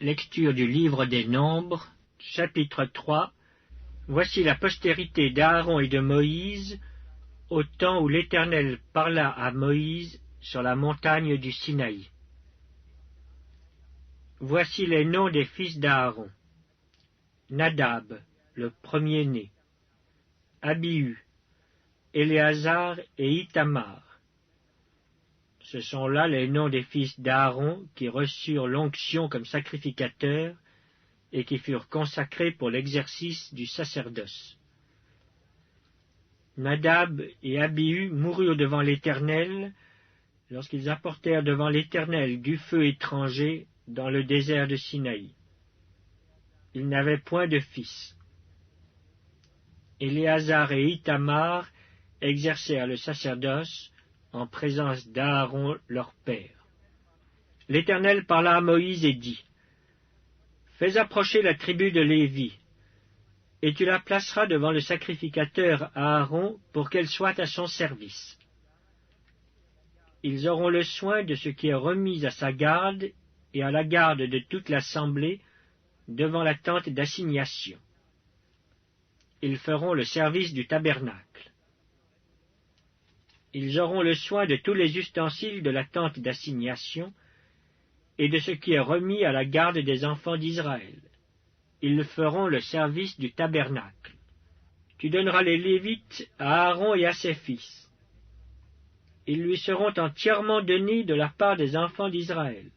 Lecture du livre des Nombres, chapitre 3. Voici la postérité d'Aaron et de Moïse, au temps où l'Éternel parla à Moïse sur la montagne du Sinaï. Voici les noms des fils d'Aaron. Nadab, le premier-né. Abihu, Éléazar et Ithamar. Ce sont là les noms des fils d'Aaron qui reçurent l'onction comme sacrificateurs et qui furent consacrés pour l'exercice du sacerdoce. Nadab et Abihu moururent devant l'Éternel lorsqu'ils apportèrent devant l'Éternel du feu étranger dans le désert de Sinaï. Ils n'avaient point de fils. Éléazar et Ithamar exercèrent le sacerdoce en présence d'Aaron leur père. L'Éternel parla à Moïse et dit : Fais approcher la tribu de Lévi, et tu la placeras devant le sacrificateur Aaron pour qu'elle soit à son service. Ils auront le soin de ce qui est remis à sa garde et à la garde de toute l'assemblée devant la tente d'assignation. Ils feront le service du tabernacle. Ils auront le soin de tous les ustensiles de la tente d'assignation et de ce qui est remis à la garde des enfants d'Israël. Ils feront le service du tabernacle. Tu donneras les Lévites à Aaron et à ses fils. Ils lui seront entièrement donnés de la part des enfants d'Israël.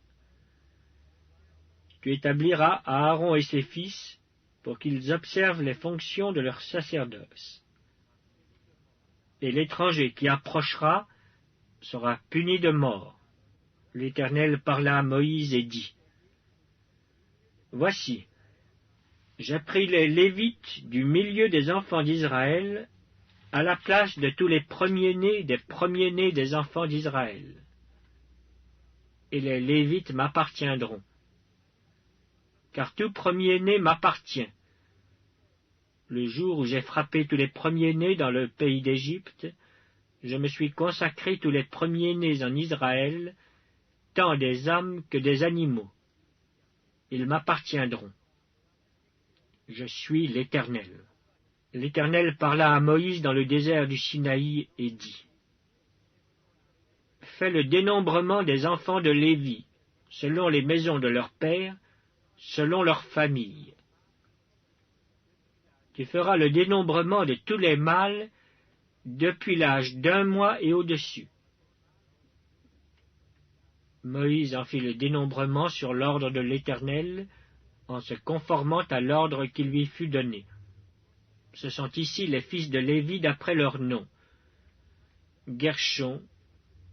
Tu établiras Aaron et ses fils pour qu'ils observent les fonctions de leur sacerdoce. Et l'étranger qui approchera sera puni de mort. L'Éternel parla à Moïse et dit : Voici, j'ai pris les Lévites du milieu des enfants d'Israël à la place de tous les premiers-nés des enfants d'Israël. Et les Lévites m'appartiendront. Car tout premier-né m'appartient. Le jour où j'ai frappé tous les premiers-nés dans le pays d'Égypte, je me suis consacré tous les premiers-nés en Israël, tant des hommes que des animaux. Ils m'appartiendront. Je suis l'Éternel. L'Éternel parla à Moïse dans le désert du Sinaï et dit : Fais le dénombrement des enfants de Lévi, selon les maisons de leurs pères, selon leurs familles. Tu feras le dénombrement de tous les mâles depuis l'âge d'1 mois et au-dessus. Moïse en fit le dénombrement sur l'ordre de l'Éternel, en se conformant à l'ordre qui lui fut donné. Ce sont ici les fils de Lévi d'après leurs noms: Gershon,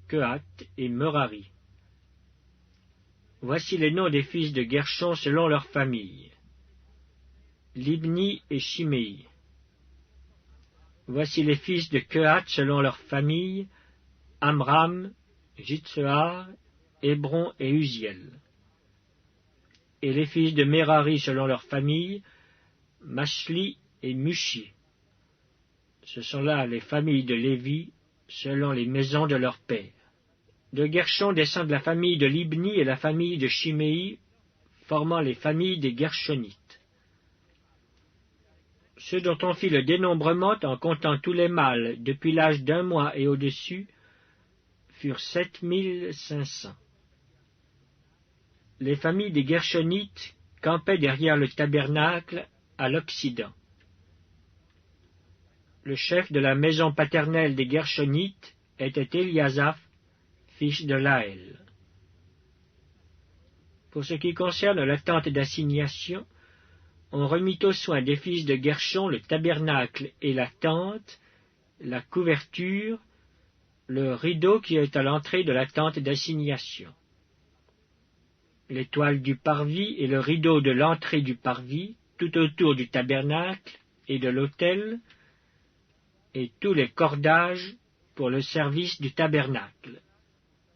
Kehath et Merari. Voici les noms des fils de Gershon selon leurs familles: Libni et Shimei. Voici les fils de Kehath selon leurs familles: Amram, Jitsehar, Hébron et Uziel. Et les fils de Merari selon leurs familles: Mashli et Mushi. Ce sont là les familles de Lévi selon les maisons de leurs pères. De Gershon descendent la famille de Libni et la famille de Shimei, formant les familles des Gershonites. Ceux dont on fit le dénombrement en comptant tous les mâles depuis l'âge d'1 mois et au-dessus furent 7500. Les familles des Gershonites campaient derrière le tabernacle à l'occident. Le chef de la maison paternelle des Gershonites était Éliasaph, fils de Laël. Pour ce qui concerne la tente d'assignation, on remit aux soins des fils de Gershon le tabernacle et la tente, la couverture, le rideau qui est à l'entrée de la tente d'assignation, les toiles du parvis et le rideau de l'entrée du parvis, tout autour du tabernacle et de l'autel, et tous les cordages pour le service du tabernacle.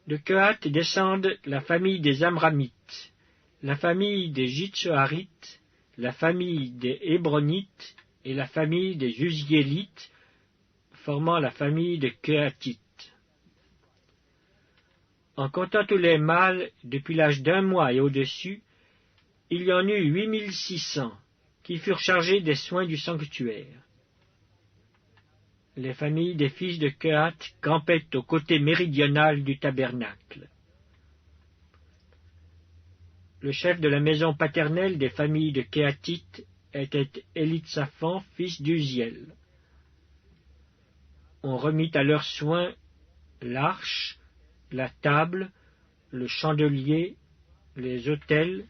De Kehath descendent la famille des Amramites, la famille des Jitseharites, la famille des Hébronites et la famille des Uziélites, formant la famille des Kehathites. En comptant tous les mâles depuis l'âge d'1 mois et au-dessus, Il y en eut 8600 qui furent chargés des soins du sanctuaire. Les familles des fils de Kehath campaient au côté méridional du tabernacle. Le chef de la maison paternelle des familles de Kehathites était Élitsaphan, fils d'Uziel. On remit à leurs soins l'arche, la table, le chandelier, les autels,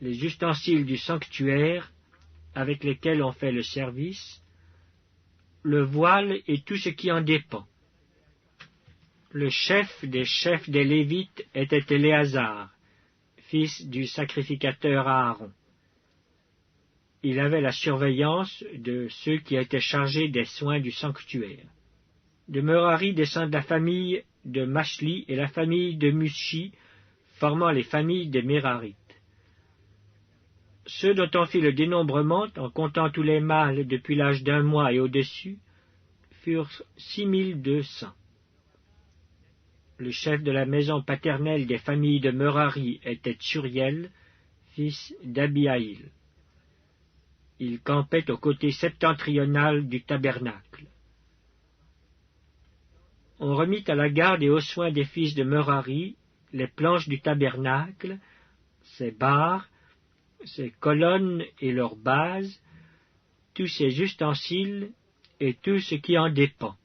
les ustensiles du sanctuaire avec lesquels on fait le service, le voile et tout ce qui en dépend. Le chef des Lévites était Éléazar, fils du sacrificateur Aaron. Il avait la surveillance de ceux qui étaient chargés des soins du sanctuaire. De Merari descendent la famille de Mashli et la famille de Mushi, formant les familles des Mérarites. Ceux dont on fit le dénombrement, en comptant tous les mâles depuis l'âge d'1 mois et au-dessus, furent 6200. Le chef de la maison paternelle des familles de Merari était Tsuriel, fils d'Abihaïl. Il campait au côté septentrional du tabernacle. On remit à la garde et aux soins des fils de Merari les planches du tabernacle, ses barres, ses colonnes et leurs bases, tous ses ustensiles et tout ce qui en dépend.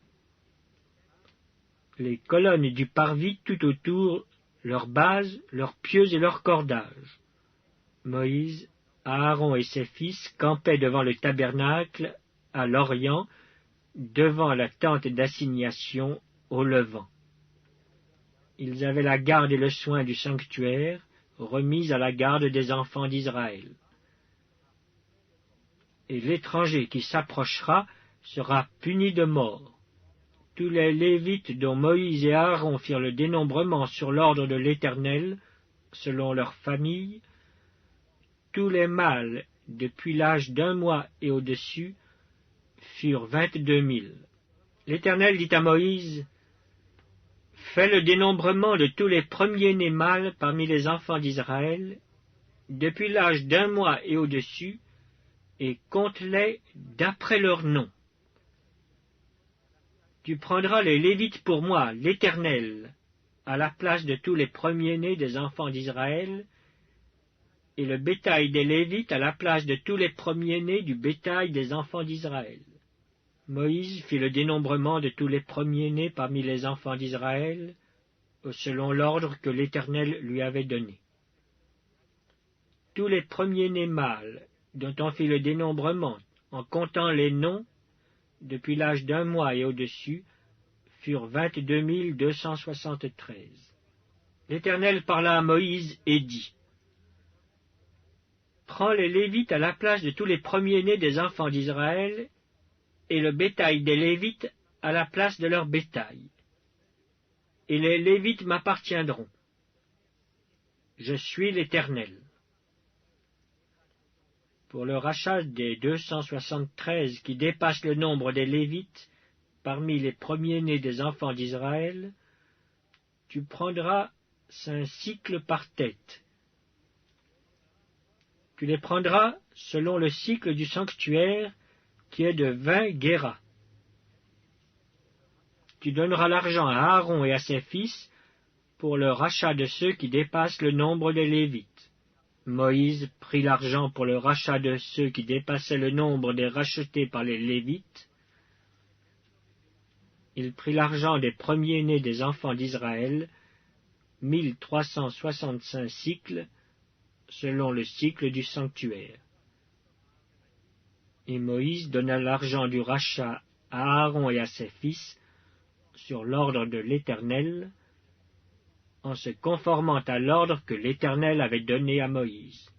Les colonnes du parvis tout autour, leurs bases, leurs pieux et leurs cordages. Moïse, Aaron et ses fils campaient devant le tabernacle à l'orient, devant la tente d'assignation au levant. Ils avaient la garde et le soin du sanctuaire, remis à la garde des enfants d'Israël. Et l'étranger qui s'approchera sera puni de mort. Tous les Lévites dont Moïse et Aaron firent le dénombrement sur l'ordre de l'Éternel, selon leurs familles, tous les mâles depuis l'âge d'1 mois et au-dessus furent 22 000. L'Éternel dit à Moïse, « Fais le dénombrement de tous les premiers-nés mâles parmi les enfants d'Israël, depuis l'âge d'1 mois et au-dessus, et compte-les d'après leurs noms. Tu prendras les Lévites pour moi, l'Éternel, à la place de tous les premiers-nés des enfants d'Israël, et le bétail des Lévites à la place de tous les premiers-nés du bétail des enfants d'Israël. » Moïse fit le dénombrement de tous les premiers-nés parmi les enfants d'Israël, selon l'ordre que l'Éternel lui avait donné. Tous les premiers-nés mâles, dont on fit le dénombrement, en comptant les noms, depuis l'âge d'1 mois et au-dessus, furent 22 273. L'Éternel parla à Moïse et dit, « Prends les Lévites à la place de tous les premiers-nés des enfants d'Israël, et le bétail des Lévites à la place de leur bétail. Et les Lévites m'appartiendront. Je suis l'Éternel. » Pour le rachat des 273 qui dépassent le nombre des Lévites, parmi les premiers-nés des enfants d'Israël, tu prendras 5 cycles par tête. Tu les prendras selon le cycle du sanctuaire, qui est de 20 guéras. Tu donneras l'argent à Aaron et à ses fils pour le rachat de ceux qui dépassent le nombre des Lévites. Moïse prit l'argent pour le rachat de ceux qui dépassaient le nombre des rachetés par les Lévites. Il prit l'argent des premiers-nés des enfants d'Israël, 1365 cycles, selon le cycle du sanctuaire. Et Moïse donna l'argent du rachat à Aaron et à ses fils, sur l'ordre de l'Éternel, en se conformant à l'ordre que l'Éternel avait donné à Moïse.